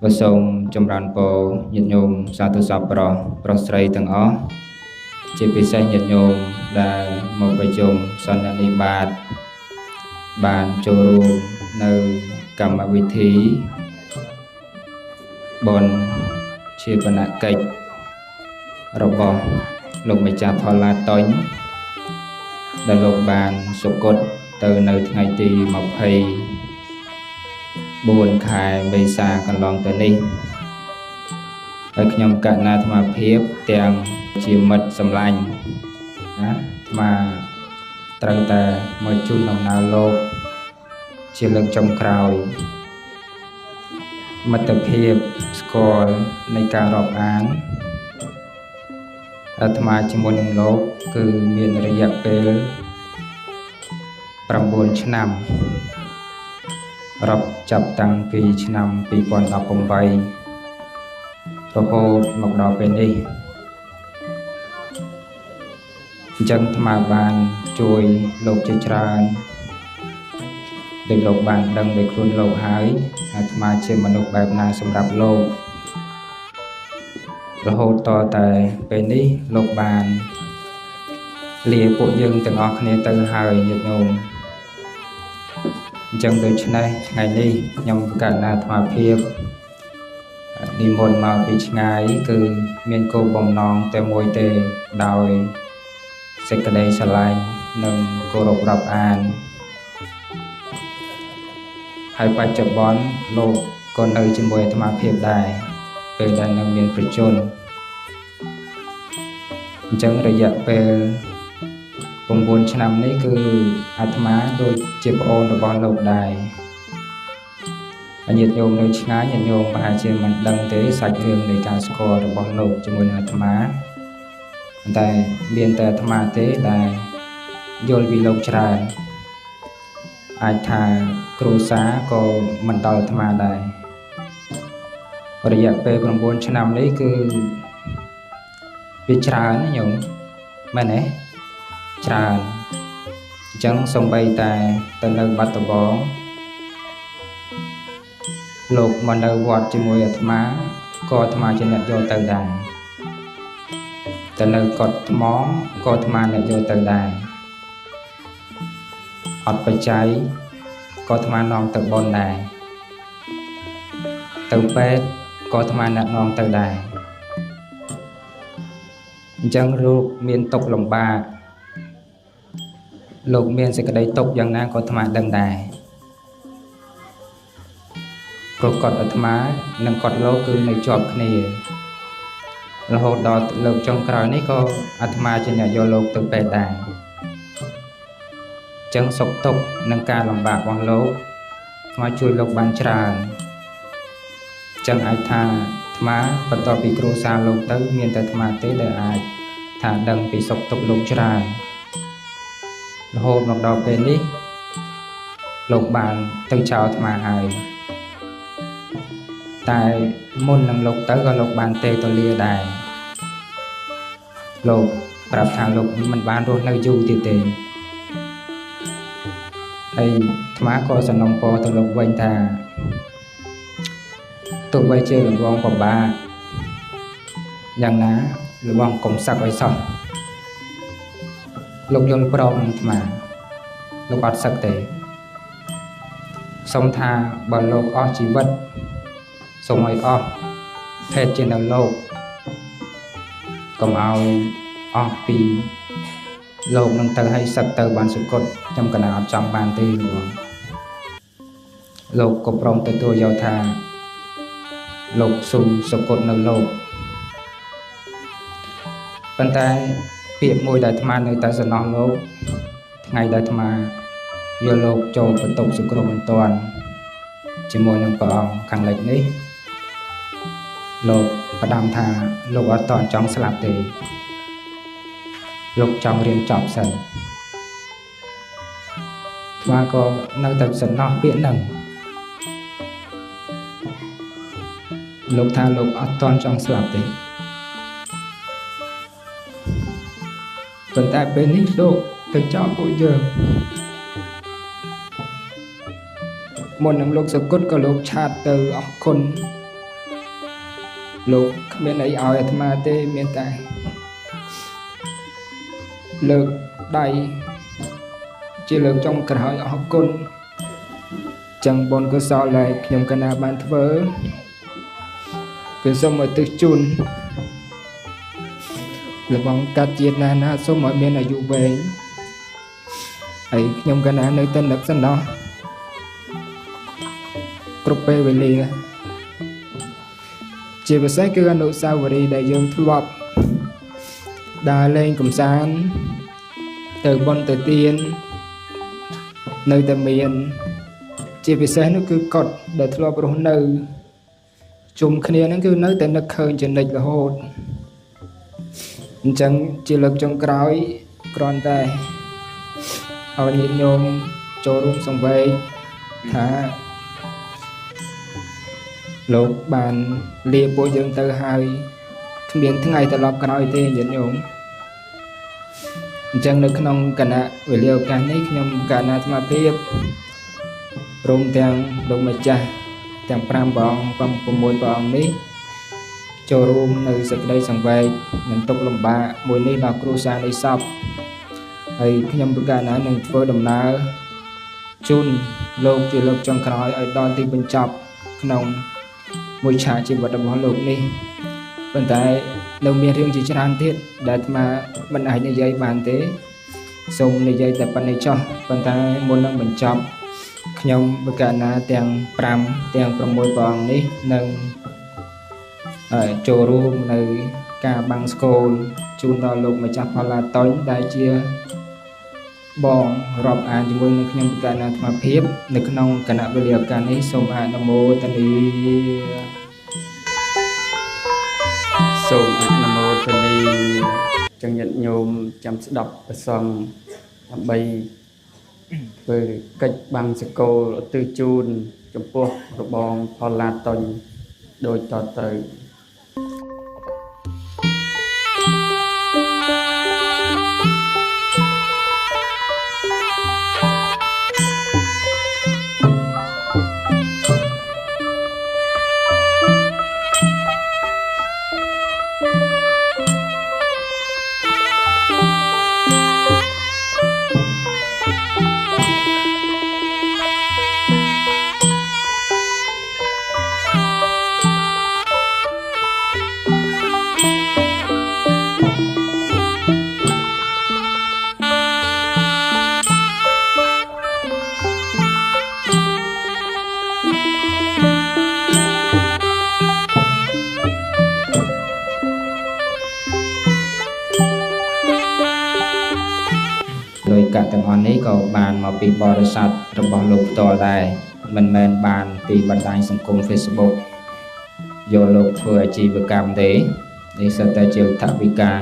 បើសូមចម្រើនពរញាតិញោមសាធុសពប្រុសស្រីទាំងអស់ជាពិសេសញាតិញោមដែលមកប្រជុំសន្និនិបាតបានចូលរួមនៅកម្មវិធីបុណ្យជាបណកិច្ចរបស់លោកម្ចាស់ផល្លាតុញដែលលោកបានសុគតទៅនៅថ្ងៃទី24ខែមេសាកន្លងទៅនេះហើយខ្ញុំកណ្ណាអាត្មាភាពទាំងជាមិត្តសម្លាញ់ណាអាត្មាត្រូវតែមកជូនដំណើរលោកជាលើកចុងក្រោយមិត្តភាពស្គាល់នៃការរាប់អានអាត្មាជាមួយនឹងលោកគឺមានរយៈពេល9ឆ្នាំរាប់ចាប់តាំងពីឆ្នាំ2018រហូតមកដល់ពេលនេះអញ្ចឹងអាត្មាបានជួយលោកជាច្រើនដោយលោកបានដឹងដោយខ្លួនលោកហើយអាត្មាជាមនុស្សបែបណាសម្រាប់លោករហូតតតែពេលនេះលោកបានលាពួកយើងទាំងអស់គ្នាទៅហើយញាតិញោមអញ្ចឹងដូច្នេះថ្ងៃនេះខ្ញុំកណ្ណាអាត្មាភាពនិមន្តមកពីឆ្ងាយគឺមានគោលបំណងតែមួយទេដោយសេចក្តីស្រឡាញ់និងគោរពរាប់អានហើយបច្ចុប្បន្នលោកក៏នៅជាមួយអាត្មាភាពដែរពេលដែលនៅមានប្រជជនអញ្ចឹងរយៈពេល9ឆ្នាំនេះគឺអាត្មាដូចជាប្អូនរបស់លោកដែរញាតិញោមនៅឆ្ងាយញាតិញោមប្រហែលជាមិនដឹងទេសាច់រឿងនៃការស្គាល់របស់លោកជាមួយនឹងអាត្មាតែមានតែអាត្មាទេដែលយល់ពីលោកច្រើនអាចថាគ្រួសារក៏មិនដល់អាត្មាដែររយៈពេល9ឆ្នាំនេះគឺវាច្រើនណាញោមមែនទេច្រើនអញ្ចឹងសូម្បីតែទៅនៅបាត់ដំបងលោកមកនៅវត្តជាមួយអាត្មាក៏អាត្មាជាអ្នកយកទៅដែរទៅនៅកុដិថ្មក៏អាត្មាអ្នកយកទៅដែរអត់បច្ច័យក៏អាត្មានាំទៅបនដែរទៅពេទ្យក៏អាត្មាអ្នកនាំទៅដែរអញ្ចឹងលោកមានទុក្ខលំបាកលោកមានសេចក្តីទុក្ខយ៉ាងណាក៏អាត្មាដឹងដែរព្រោះកុដិអាត្មានិងកុដិលោកគឺនៅជាប់គ្នារហូតដល់លើកចុងក្រោយនេះក៏អាត្មាជាអ្នកយកលោកទៅពេទ្យដែរអញ្ចឹងសុខទុក្ខនិងការលំបាករបស់លោកអាត្មាជួយលោកបានច្រើនអញ្ចឹងអាចថាអាត្មាបន្ទាប់ពីគ្រួសារលោកទៅមានតែអាត្មាទេដែលអាចថាដឹងពីសុខទុក្ខលោកច្រើនរហូតមកដល់ពេលនេះលោកបានទៅចោលអាត្មាហើយតែមុននឹងលោកទៅក៏លោកបានទេទលាដែរលោកប្រាប់ថាលោកមិនបានរស់នៅយូរទៀតទេហើយអាត្មាក៏សំណូមពរទៅលោកវិញថាទោះបីជាលំងពិបាកយ៉ាងណាលំងកុំសឹកឲ្យសោះលោកយល់ព្រមនឹងអាត្មាលោកអត់សឹកទេសូមថាបើលោកអស់ជីវិតសូមឲ្យអស់ភេទជានៅលោកកុំឲ្យអស់ពីលោកនឹងទៅឲ្យសឹកទៅបានសុគតខ្ញុំកណាអត់ចង់បានទេលោកក៏ព្រមទទួលយកថាលោកស៊ូសុគតនៅលោកប៉ុន្តែពាក្យមួយដែលអាត្មានៅតែសំណោះលោកថ្ងៃដែលអាត្មាយកលោកចូលបន្ទប់សង្គ្រោះបន្ទាន់ជាមួយនឹងព្រះអង្គខាងលិចនេះលោកផ្ដាំថាលោកអត់តន់ចង់ស្លាប់ទេលោកចង់រៀនចប់សិនអាត្មាក៏នៅតែសំណោះពាក្យហ្នឹងលោកថាលោកអត់តន់ចង់ស្លាប់ទេប៉ុន្តែពេលនេះលោកទៅចោលពួកយើងមុននឹងលោកសកុតក៏លោកឆាតទៅអរគុណ លោកគ្មានអីឲ្យអាត្មាទេមានតែលើកដៃជាលើកចុងក្រោយអរគុណចឹងបុណ្យកុសលដែលខ្ញុំកណាបានធ្វើគឺសូមឧទ្ទិសជូនលបងកាត់ជាតិណាសូមឲ្យមានអាយុវែងហើយខ្ញុំកណានៅតែនឹកសំណោះគ្រប់ពេលវេលាជាពិសេសគឺអនុស្សាវរីយ៍ដែលយើងធ្លាប់ដើរលេងកម្សាន្តទៅបុណ្យទៅទាននៅតែមានជាពិសេសនោះគឺកុដដែលធ្លាប់រស់នៅជុំគ្នាហ្នឹងគឺនៅតែនឹកឃើញចនិចរហូតអញ្ចឹងជាលើកចុងក្រោយគ្រាន់តែឲ្យញាតិញោមចូលរួមសង្វេគថាលោកបានលាពួកយើងទៅហើយគ្មានថ្ងៃត្រឡប់ក្រោយទេញាតិញោមអញ្ចឹងនៅក្នុងគណៈវេលាឱកាសនេះខ្ញុំកណាអាត្មាភាពព្រមទាំងលោកម្ចាស់ទាំង5ព្រះអង្គ6ព្រះអង្គនេះចូលរួមនៅសេចក្តីសង្វេគនិងទុក្ខលំបាកមួយនេះដល់គ្រួសារនៃសពហើយខ្ញុំប្រកាសណានឹងធ្វើដំណើរជូនលោកជាលោកចុងក្រោយឲ្យដល់ទីបញ្ចប់ក្នុងមួយឆាកជីវិតរបស់លោកនេះប៉ុន្តែនៅមានរឿងជាច្រើនទៀតដែលអាត្មាមិនអាចនិយាយបានទេសូមនិយាយតែប៉ុណ្្នេះចុះប៉ុន្តែមុននឹងបញ្ចប់ខ្ញុំប្រកាសណាទាំង5ទាំង6ព្រះអង្គនេះនឹងចូលរួមនៅការបាំងស្គលជូនដល់លោកម្ចាស់ផល្លាតុញដែលជាបងរាប់អានជាមួយនឹងខ្ញុំប្រកាសណាអាត្មាភាពនៅក្នុងគណៈវេលាឱកាសនេះសូមអនុមោទនាសូមអនុមោទនាចឹងញាតិញោមចាំស្ដាប់ព្រះសង្ឃដើម្បីធ្វើកិច្ចបាំងសកលឧទ្ទិសជូនចំពោះរបងផល្លាតុញដូចតទៅកទាំងអស់នេះក៏បានមកពីបរិស័ទរបស់លោកផ្ទាល់ដែរមិនមែនបានពីបណ្ដាញសង្គម Facebook យកលោកធ្វើអាជីវកម្មទេនេះសិតតែជាថវិកា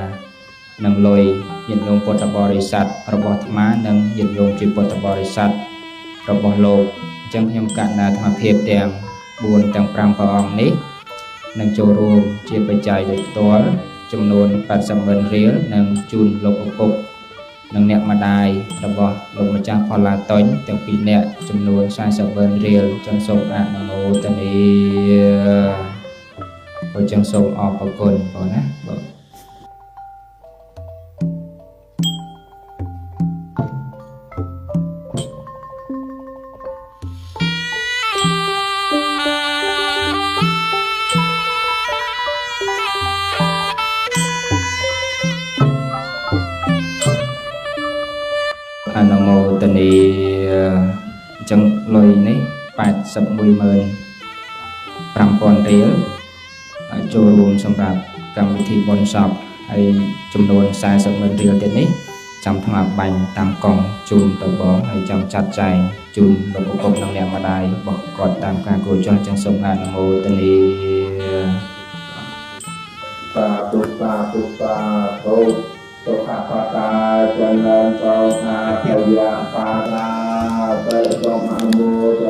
និងលុយញាតិញោមពុទ្ធបរិស័ទរបស់អាត្មានិងញាតិញោមជាពុទ្ធបរិស័ទរបស់លោកអញ្ចឹងខ្ញុំកណ្ដាអាត្មាភាពទាំង4ទាំង5ព្រះអង្គនេះនឹងចូលរួមជាបច្ច័យដោយផ្ទាល់ចំនួន80,000រៀលនិងជូនលោកឪពុកនិងអ្នកម្ដាយរបស់លោកម្ចាស់ផល្លាតុញទាំង2នាក់ចំនួន40,000រៀលចឹងសូមអនុមោទនាហើយចឹងសូមអរគុណបងណាបងអនុមោទនាអញ្ចឹងលុយនេះ815,000រៀលចូលរួមសម្រាប់កម្មវិធីបុណ្យសពហើយចំនួន40,000រៀលទៀតនេះចាំថ្មបាញ់តាមកង់ជូនទៅបងហើយចាំចាត់ចែងជូនលោកឪពុកនិងអ្នកម្ដាយរបស់គាត់តាមការគួរចោះចឹងសូមអនុមោទនាសាធុសាធុសាធុសុខៈតាចម្រើនកោថាភយៈបាតាបេសូមអនុមោទ